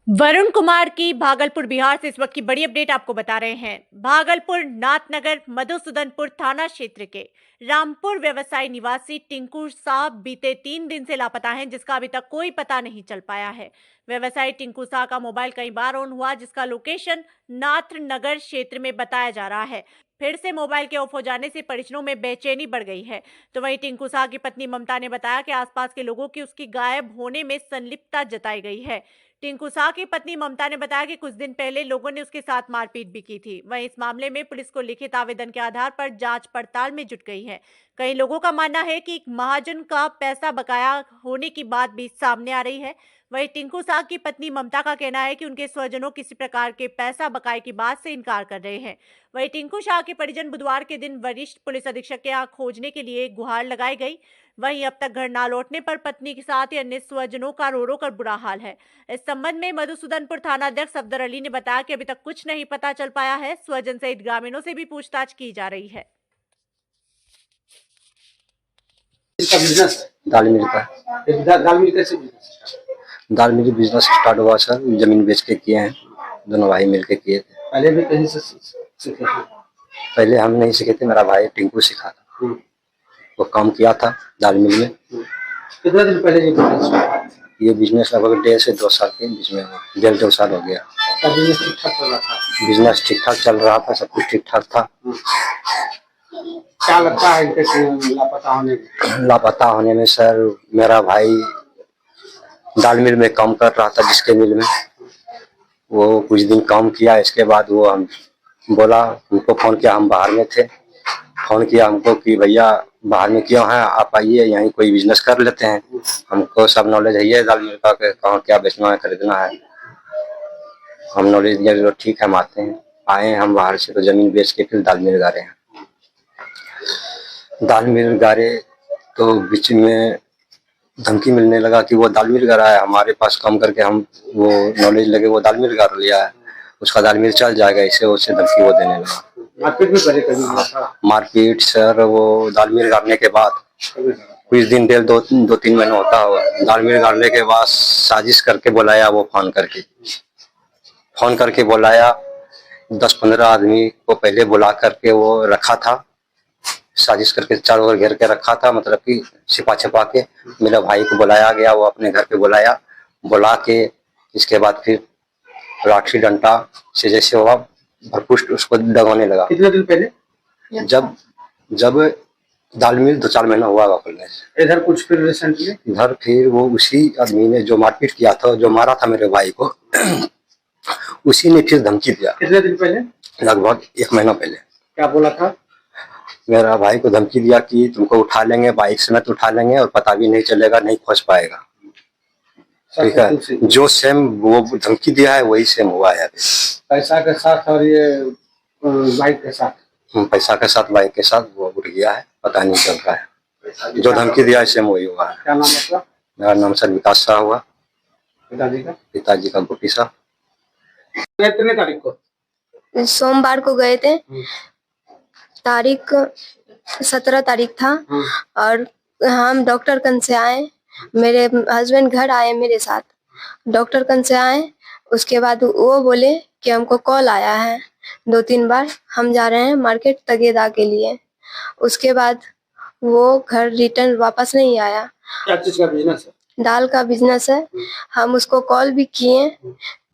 वरुण कुमार की भागलपुर बिहार से इस वक्त की बड़ी अपडेट आपको बता रहे हैं। भागलपुर नाथनगर मधुसूदनपुर थाना क्षेत्र के रामपुर व्यवसायी निवासी टिंकू शाह बीते 3 दिन से लापता हैं, जिसका अभी तक कोई पता नहीं चल पाया है। व्यवसायी टिंकू शाह का मोबाइल कई बार ऑन हुआ, जिसका लोकेशन नाथनगर क्षेत्र में बताया जा रहा है। फिर से मोबाइल के ऑफ हो जाने से परिजनों में बेचैनी बढ़ गई है। तो वहीं टिंकू शाह की पत्नी ममता ने बताया कि आसपास के लोगों की उसकी गायब होने में संलिप्तता जताई गई है। टिंकू शाह की पत्नी ममता ने बताया कि कुछ दिन पहले लोगों ने उसके साथ मारपीट भी की थी। वहीं इस मामले में पुलिस को लिखित आवेदन के आधार पर जांच पड़ताल में जुट गई है। कई लोगों का मानना है कि एक महाजन का पैसा बकाया होने की बात भी सामने आ रही है। वहीं टिंकू शाह की पत्नी ममता का कहना है कि उनके स्वजनों किसी प्रकार के पैसा बकाए की बात से इनकार कर रहे हैं। वहीं टिंकू शाह के परिजन बुधवार के दिन वरिष्ठ पुलिस अधीक्षक के यहाँ खोजने के लिए गुहार लगाई गई। वहीं अब तक घर न लौटने पर पत्नी के साथ ही अन्य स्वजनों का रो रो कर बुरा हाल है। इस संबंध में मधुसूदनपुर थाना अध्यक्ष अफदर अली ने बताया कि अभी तक कुछ नहीं पता चल पाया है। स्वजन सहित ग्रामीणों से भी पूछताछ की जा रही है। इसका बिजनेस दाल मिल का दाल मिल कैसे बिजनेस दाल मिल बिजनेस स्टार्ट हुआ सर। जमीन बेच के किए हैं, दोनों भाई मिल के किए थे। पहले भी कहीं से सीखे थे? पहले हम नहीं सीखे थे, मेरा भाई टिंकू सिखा था। वो काम किया था दाल मिल में। कितने दिन पहले ये बिजनेस लगभग 1.5 से 2 साल के बीच में हुआ। 1.5-2 साल हो गया। बिजनेस ठीक ठाक चल रहा था? बिजनेस ठीक ठाक चल रहा था, सब कुछ ठीक ठाक था। क्या लगता है इनके लापता होने में सर, मेरा भाई दाल मिल में काम कर रहा था, जिसके मिल में वो कुछ दिन काम किया। इसके बाद वो हम बोला, हमको फोन किया, हम बाहर में थे। फोन किया हमको कि भैया बाहर में क्यों हैं, आप आइए यहीं कोई बिजनेस कर लेते हैं। हमको सब नॉलेज है ये दाल मिल का, कहाँ क्या बेचना है खरीदना है। हम नॉलेज दिया, जो ठीक है हम आते हैं। आए हम बाहर से, तो जमीन बेच के फिर दाल मिल गारे हैं। दाल मिल गारे तो बीच में धमकी मिलने लगा कि वो दाल मिल गारा है हमारे पास, काम करके हम वो नॉलेज लगे वो दाल मिल गार लिया है, उसका दाल मिल चल जाएगा। इसे उससे धमकी वो देने लगा। मारपीट भी पहले कभी हुआ था? मारपीट सर, वो दाल मिल गाड़ने के बाद कुछ दिन 2-3 महीने होता हुआ, दाल मिल गाड़ने के बाद साजिश करके बुलाया। वो फोन करके बुलाया। 10-15 आदमी को पहले बुला करके वो रखा था, साजिश करके चारों ओर घेर के रखा था। मतलब कि छिपा छिपा के मेरे भाई को बुलाया गया, वो अपने घर पे बुलाया। बुला के इसके बाद फिर लाठी डंडा से जैसे हुआ भरपूर उसको दबाने लगा। कितने दिन पहले? जब दाल मिल 2-4 महीना हुआ खुलने से। इधर कुछ फिर रिसेंटली इधर फिर वो उसी आदमी ने जो मारपीट किया था, जो मारा था मेरे भाई को, उसी ने फिर धमकी दिया। कितने दिन पहले? लगभग 1 महीना पहले। क्या बोला था? मेरा भाई को धमकी दिया कि तुमको उठा लेंगे, बाइक समेत उठा लेंगे और पता भी नहीं चलेगा, नहीं खोज पाएगा। ठीक है, जो सेम वो धमकी दिया है वही सेम हुआ है। पैसा के साथ और ये बाइक के साथ? पैसा के साथ बाइक के साथ वो उठ गया है, पता नहीं चल रहा है। जो धमकी दिया है सेम वही हुआ है। क्या नाम है? मेरा नाम सर विकास शाह हुआ। पिताजी का गोपी शाह। कितने तारीख को? सोमवार को गए थे, तारीख 17 तारीख था। और हम डॉक्टर कन से आए, मेरे हस्बैंड घर आए मेरे साथ, डॉक्टर कन से आए। उसके बाद वो बोले कि हमको कॉल आया है 2-3 बार, हम जा रहे हैं मार्केट तगेदा के लिए। उसके बाद वो घर रिटर्न वापस नहीं आया। क्या चीज का बिजनेस है? दाल का बिजनेस है। हम उसको कॉल भी किए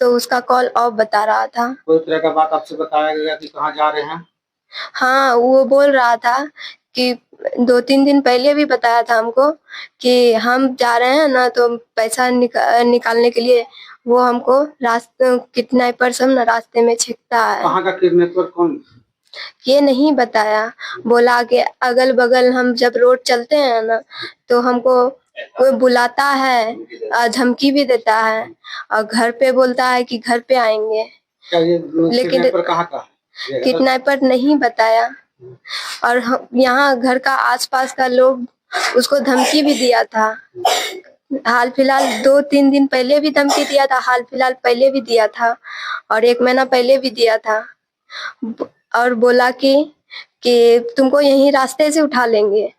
तो उसका कॉल ऑफ बता रहा था। कोई तरह का बात आपसे बताया गया कि कहाँ जा रहे हैं? हाँ, वो बोल रहा था कि 2-3 दिन पहले भी बताया था हमको कि हम जा रहे हैं ना, तो पैसा निकालने के लिए वो हमको रास्ते किडनैपर सब ना रास्ते में छेकता है। कहाँ का किडनैपर? कौन? ये नहीं बताया। बोला कि अगल बगल हम जब रोड चलते हैं ना, तो हमको कोई बुलाता है, धमकी भी देता है और घर पे बोलता है कि घर पे आएंगे। लेकिन कहाँ का? किडनैपर नहीं बताया। और यहाँ घर का आसपास का लोग उसको धमकी भी दिया था। हाल फिलहाल 2-3 दिन पहले भी धमकी दिया था, हाल फिलहाल पहले भी दिया था और 1 महीना पहले भी दिया था। और बोला कि तुमको यहीं रास्ते से उठा लेंगे।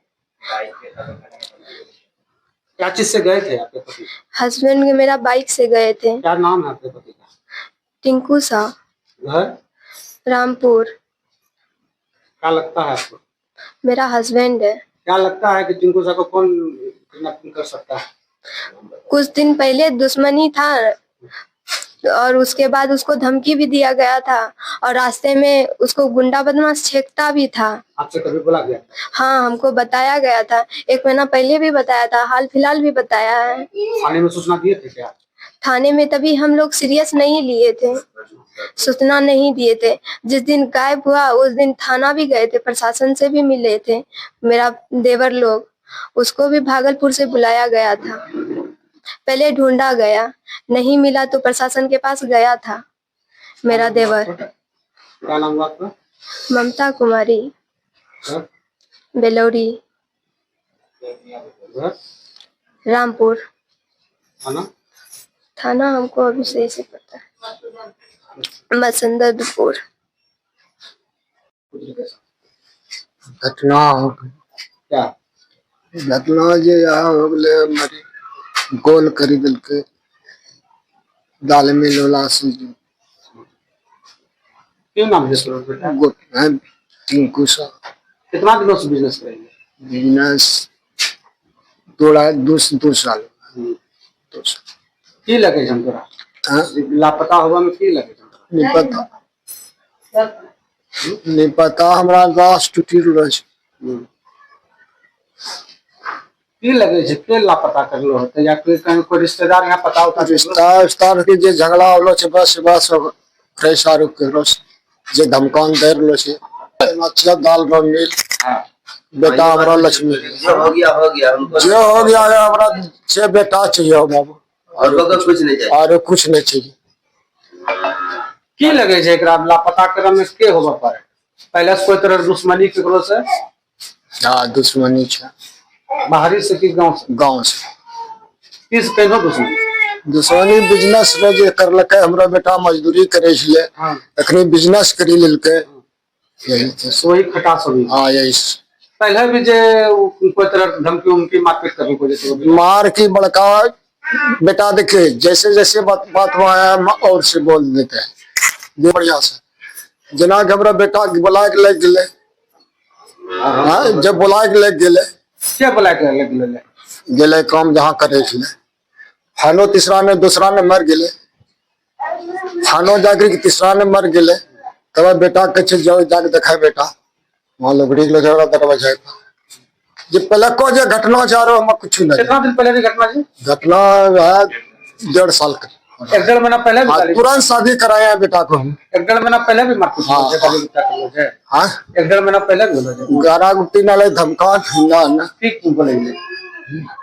क्या चीज से गए थे आपके पति? हस्बैंड के मेरा बाइक से गए थे। क्या नाम है आपके पति का? टिंकू सा, घर रामपुर। क्या लगता है आपको? मेरा हस्बैंड है। क्या लगता है कि टिंकू सा को कौन किडनैपिंग कर सकता है? कुछ दिन पहले दुश्मनी था और उसके बाद उसको धमकी भी दिया गया था और रास्ते में उसको गुंडा बदमाश छेकता भी था। आपसे कभी बोला गया? हाँ, हमको बताया गया था। 1 महीना पहले भी बताया था, हाल फिलहाल भी बताया है। थाने में सूचना दिए थे क्या? थाने में तभी हम लोग सीरियस नहीं लिए थे, सूचना नहीं दिए थे। जिस दिन गायब हुआ उस दिन थाना भी गए थे, प्रशासन से भी मिले थे। मेरा देवर लोग, उसको भी भागलपुर से बुलाया गया था। पहले ढूंढा गया, नहीं मिला तो प्रशासन के पास गया था मेरा देवर। क्या नाम हुआ आपका? ममता कुमारी, घर? बेलौरी, घर? रामपुर। थाना? थाना हमको अभी सही से पता है, मसंदरपुर। घटना हो गई। क्या घटना जे यहाँ हो गए हमारे गोल खरीद के दाल मिल वाला से क्यों नाम है इसका बेटा? टिंकू सा कितना दिनों से बिजनेस करेंगे? बिजनेस दो साल। की लगे हम तोरा हाँ? लापता हुआ में की लगे? नहीं पता हमरा गाछ टूटी रहल छै। की लगे छै? के लापता करलो होते या कोई कहीं कोई रिश्तेदार यहाँ पता होता? रिश्ता के जे झगड़ा होलो छै बस फ्रेश आरो केलो छै जे धमकान दे रहलो छै। अच्छा दाल रो मिल बेटा हमरा लक्ष्मी जो हो गया जो हो गया है हमरा छह बेटा चाहिए बाबू और कुछ नहीं चाहिए। और कुछ नहीं चाहिए। की लगे छै एकरा लापता करे में के होबा पारे? पहले से कोई तरह दुश्मनी केकरो से? हाँ दुश्मनी छै बाहरी से कि गांव से? गांव से। किस कहनो दुश्मनी? दुश्मनी बिजनेस रे जे करलकै हमरा बेटा मजदूरी करे छले हाँ। अखनी बिजनेस करी लेलकै यही छै। सोई खटा सोई। हाँ यही पहले भी जे कोई तरह धमकी उमकी मारपीट करने को जैसे मार की बड़का बेटा देखे जैसे जैसे बात आया और से बोल देते हैं बढ़िया से। जना के हमरा बेटा बुला के ले गेले। हाँ जब बुला के ले गेले क्या बुला के ले गेले? गेले काम जहाँ करे छले फानो तीसरा ने दूसरा ने मर गेले। फानो जाकर तीसरा ने मर गेले तब बेटा कहे जाओ जाके देखा बेटा वहाँ लोगड़ी के लोग दरवाजा जे पहले को जे घटना चारो हम कुछ नहीं। कितना दिन पहले की घटना जी? घटना है 1.5 साल का। 1.5 महीना पहले भी गाली? तुरंत शादी कराया है बेटा को हम। 1.5 महीना पहले भी मारपीट हाँ। हाँ 1.5 महीना पहले भी बोला जाए? गारा गुट्टी नाले धमका ना ठीक बोले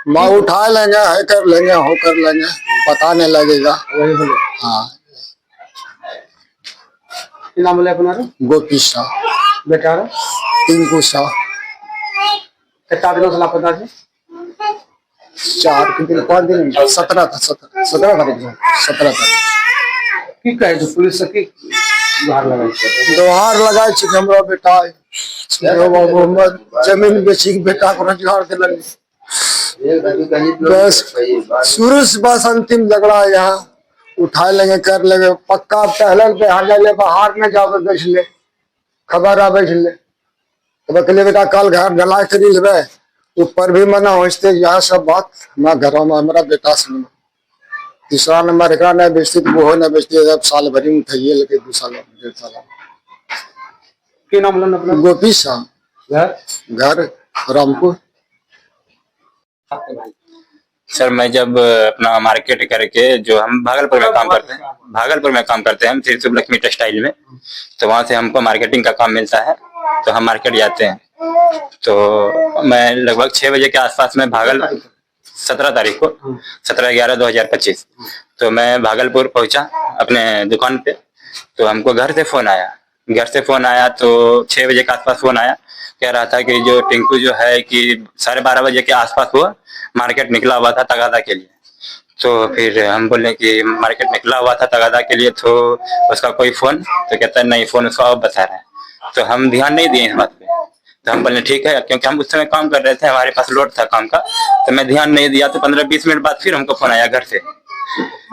माँ उठा लेंगे है कर लेंगे हो कर लेंगे पता नहीं लगेगा। वही बोले। हाँ की नाम बोले अपना? गोपी शाह बेटा टिंकू शाह। कितना दिनों से लापता जी? 4 दिन 5 दिन 17 तारीख 17 तारीख की कहे जो पुलिस से की गुहार लगाई? दोहार लगाए छी हमरा बेटा मोहम्मद जमीन बेची के बेटा को रोजगार दिलन। बस शुरू से बस अंतिम झगड़ा यहाँ उठा लेंगे कर लेंगे पक्का पहले पे हाले बाहर में जाओ देख ले खबर आवे छले तब कहले बेटा कल घर ढलाई करी लेबे ऊपर भी मना होते यहाँ सब बात हमारा घरों में हमारा बेटा सुन। तीसरा नंबर एकरा नहीं बेचती तो वो नहीं बेचती जब साल भरी में उठाइए लेके 2 साल 1.5 साल। की नाम बोला अपना? गोपी शाह घर रामपुर। सर मैं जब अपना मार्केट करके जो हम भागलपुर में काम करते हैं हम श्री शुभ लक्ष्मी टेक्सटाइल में, तो वहाँ से हमको मार्केटिंग का काम मिलता है तो हम मार्केट जाते हैं। तो मैं लगभग 6 बजे के आसपास में 17 तारीख को 17/11/2025 तो मैं भागलपुर पहुंचा अपने दुकान पे। तो हमको घर से फोन आया तो 6 बजे के आसपास फोन आया, कह रहा था कि जो टिंकू जो है कि 12:30 बजे के आसपास वो मार्केट निकला हुआ था तगादा के लिए। तो फिर हम बोले कि मार्केट निकला हुआ था तगादा के लिए तो उसका कोई फोन, तो कहता है नहीं फोन उसका आप बता रहा है। तो हम ध्यान नहीं दिए इस बात पे। तो हम बोले ठीक है, क्योंकि हम उस समय काम कर रहे थे, हमारे पास लोड था काम का, तो मैं ध्यान नहीं दिया। तो 15-20 मिनट बाद फिर हमको फोन आया घर से,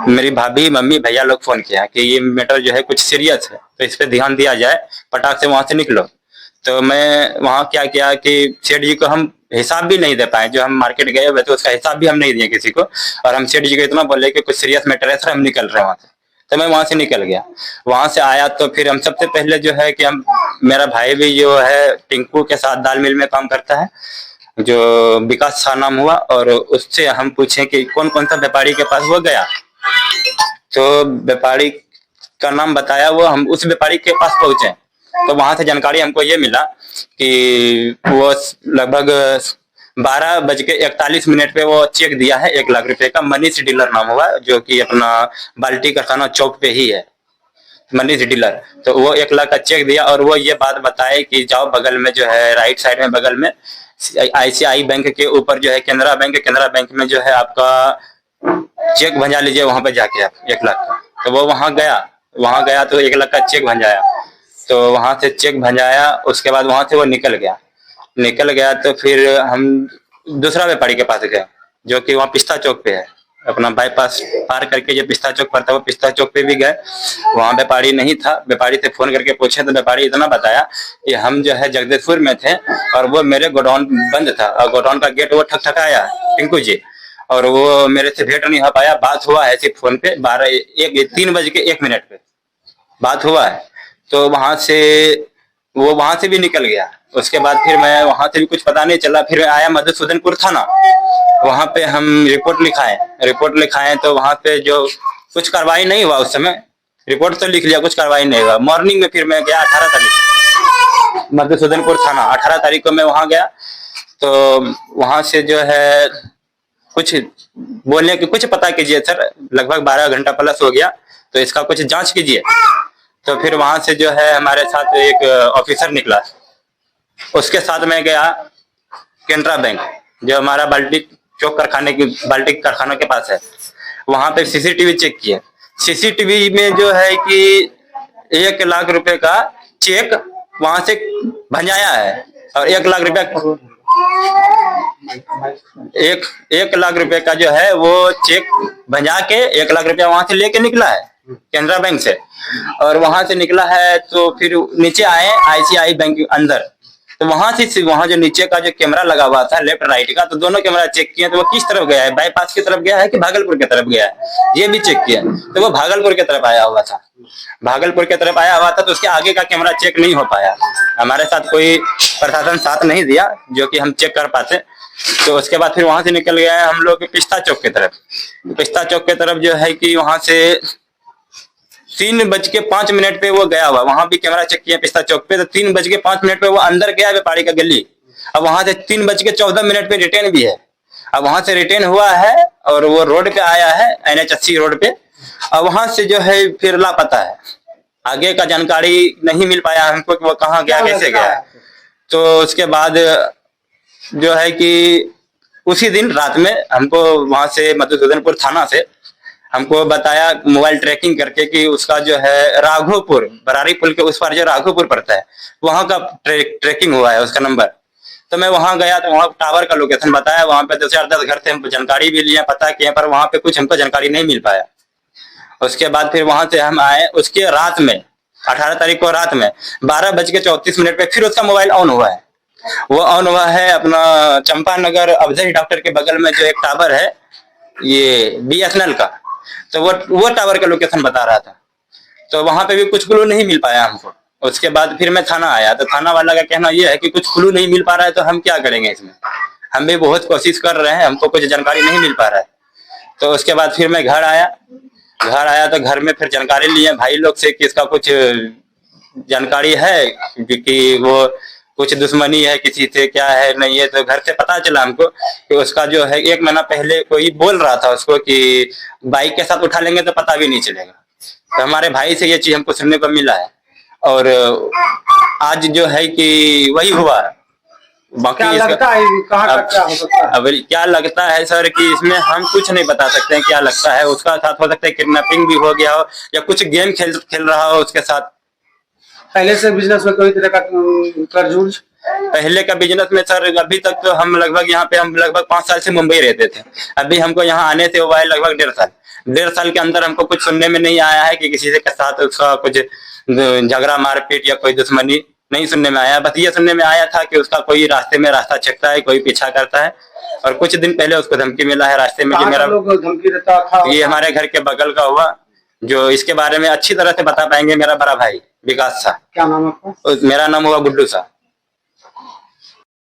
मेरी भाभी, मम्मी, भैया लोग फोन किया कि ये मैटर जो है कुछ सीरियस है, तो इस पे ध्यान दिया जाए, फटाक से वहां से निकलो। तो मैं वहां क्या किया कि सेठ जी को हम हिसाब भी नहीं दे पाए, जो हम मार्केट गए हुए थे उसका हिसाब भी हम नहीं दिए किसी को, और हम सेठ जी को इतना बोले कि कुछ सीरियस मैटर है सर, हम निकल रहे हैं वहां से। तो मैं वहां से निकल गया, वहां से आया तो फिर हम सबसे पहले जो है कि हम, मेरा भाई भी जो है टिंकू के साथ दाल मिल में काम करता है, जो विकास शाह नाम हुआ, और उससे हम पूछे कि कौन कौन सा व्यापारी के पास वो गया। तो व्यापारी का नाम बताया, वो हम उस व्यापारी के पास पहुंचे, तो वहां से जानकारी हमको ये मिला कि वो लगभग 12:41 पे वो चेक दिया है 1 लाख रुपए का। मनीष डीलर नाम हुआ, जो कि अपना बाल्टी कारखाना चौक पे ही है, मनीष डीलर। तो वो 1 लाख का चेक दिया, और वो ये बात बताए कि जाओ बगल में जो है, राइट साइड में बगल में ICICI बैंक के ऊपर जो है केनरा बैंक में जो है आपका चेक भंजा लीजिए वहां पे जाके आप 1 लाख का। तो वो वहां गया तो 1 लाख का चेक भंजाया, तो वहां से चेक भंजाया, उसके बाद वहां से वो निकल गया। तो फिर हम दूसरा व्यापारी के पास गए, जो कि वहाँ पिस्ता चौक पे है, अपना बाईपास पार करके जो पिस्ता चौक पड़ता है, वो पिस्ता चौक पे भी गए, वहाँ व्यापारी नहीं था। व्यापारी से फोन करके पूछे तो व्यापारी इतना बताया कि हम जो है जगदीशपुर में थे, और वो मेरे गोडाउन बंद था, और गोडाउन का गेट वो ठकठकाया टिंकू जी, और वो मेरे से भेंट नहीं हो पाया। बात हुआ है सिर्फ फोन पे 3:01 पे बात हुआ है। तो वहां से भी निकल गया। उसके बाद फिर मैं वहां से भी कुछ पता नहीं चला, फिर आया मधुसूदनपुर थाना, वहां पे हम रिपोर्ट लिखाए तो वहां पे जो कुछ कार्रवाई नहीं हुआ उस समय। रिपोर्ट तो लिख लिया, कुछ कार्रवाई नहीं हुआ। मॉर्निंग में फिर मैं गया 18 तारीख मधुसूदनपुर थाना, 18 तारीख को मैं वहां गया। तो वहां से जो है कुछ बोलने की, कुछ पता कीजिए सर, लगभग 12 घंटा प्लस हो गया, तो इसका कुछ जांच कीजिए। तो फिर वहां से जो है हमारे साथ एक ऑफिसर निकला, उसके साथ में गया केनरा बैंक, जो हमारा बाल्टी कारखाना के पास है। वहां पे सीसीटीवी चेक किया। सीसीटीवी में जो है कि 1 लाख रुपए का चेक वहां से भंजाया है, और 1 लाख रुपया 1 लाख रुपए का जो है वो चेक भंजा के 1 लाख रुपया वहां से लेके निकला है केनरा बैंक से। और वहां से निकला है तो फिर नीचे आए ICICI बैंक अंदर, तो वहां जो नीचे का जो कैमरा लगा हुआ था लेफ्ट राइट का, तो दोनों कैमरा चेक किए, तो वो किस तरफ गया है, बाईपास की तरफ गया है कि भागलपुर की तरफ गया है, ये भी चेक किया। तो वो भागलपुर की तरफ आया हुआ था, तो उसके आगे का कैमरा चेक नहीं हो पाया। हमारे साथ कोई प्रशासन साथ नहीं दिया जो कि हम चेक कर पाते। तो उसके बाद फिर वहां से निकल गए हम लोग पिस्ता चौक की तरफ जो है कि वहां से 3:05 पे वो गया हुआ, वहां भी कैमरा चेक किया पिस्ता चौक पे, तो 3:05 पे वो अंदर गया व्यापारी का गली। अब वहां से 3:14 पे रिटर्न भी है। अब वहां से रिटर्न हुआ है और वो रोड पे आया है, NH 80 रोड पे। अब वहां से जो है फिर लापता है, आगे का जानकारी नहीं मिल पाया हमको कि वो कहाँ गया, कैसे गया। तो उसके बाद जो है कि उसी दिन रात में हमको वहां से मधुसूदनपुर थाना से हमको बताया मोबाइल ट्रैकिंग करके कि उसका जो है राघोपुर, बरारी पुल के उस पार जो राघोपुर पड़ता है, वहां का ट्रैकिंग हुआ है उसका नंबर। तो मैं वहां गया तो वहां टावर का लोकेशन बताया, वहां पे 2-4-10 घर से हमको जानकारी भी लिया, पता किया, पर वहां पे कुछ हमको जानकारी नहीं मिल पाया। उसके बाद फिर वहां से हम आए, उसके रात में 18 तारीख को रात में 12:34 पे फिर उसका मोबाइल ऑन हुआ है। वो ऑन हुआ है अपना चंपानगर अवधेश डॉक्टर के बगल में जो एक टावर है ये BSNL का, तो वो टावर का लोकेशन बता रहा था। तो वहां पे भी कुछ क्लू नहीं मिल पाया हमको। उसके बाद फिर मैं थाना आया, तो थाना वाला का कहना यह है कि कुछ क्लू नहीं मिल पा रहा है तो हम क्या करेंगे इसमें, हम भी बहुत कोशिश कर रहे हैं, हमको कुछ जानकारी नहीं मिल पा रहा है। तो उसके बाद फिर मैं घर आया तो घर में फिर जानकारी लिए भाई लोग से कि इसका कुछ जानकारी है, क्योंकि वो कुछ दुश्मनी है किसी से, क्या है नहीं है। तो घर से पता चला हमको कि उसका जो है 1 महीना पहले कोई बोल रहा था उसको कि बाइक के साथ उठा लेंगे तो पता भी नहीं चलेगा। तो हमारे भाई से ये चीज हमको सुनने को मिला है, और आज जो है कि वही हुआ। बाकी क्या लगता है कहाँ का क्या हो सकता है? अब क्या लगता है सर कि इसमें हम कुछ नहीं बता सकते हैं क्या लगता है। उसका साथ हो सकता है किडनैपिंग भी हो गया हो, या कुछ गेम खेल रहा हो उसके साथ। पहले से बिजनेस में कोई तरह का कर्ज उर्ज? पहले का बिजनेस में सर अभी तक तो हम लगभग 5 साल से मुंबई रहते थे। अभी हमको यहाँ आने से हुआ है लगभग 1.5 साल के अंदर हमको कुछ सुनने में नहीं आया है कि किसी के साथ उसका कुछ झगड़ा मारपीट या कोई दुश्मनी नहीं सुनने में आया। बस ये सुनने में आया था कि उसका कोई रास्ते में रास्ता छकता है, कोई पीछा करता है, और कुछ दिन पहले उसको धमकी मिला है रास्ते में कि मेरा लोग धमकी देता था। ये हमारे घर के बगल का हुआ, जो इसके बारे में अच्छी तरह से बता पाएंगे मेरा बड़ा भाई विकास सा। क्या नाम है आपका? मेरा नाम हुआ गुड्डू सा।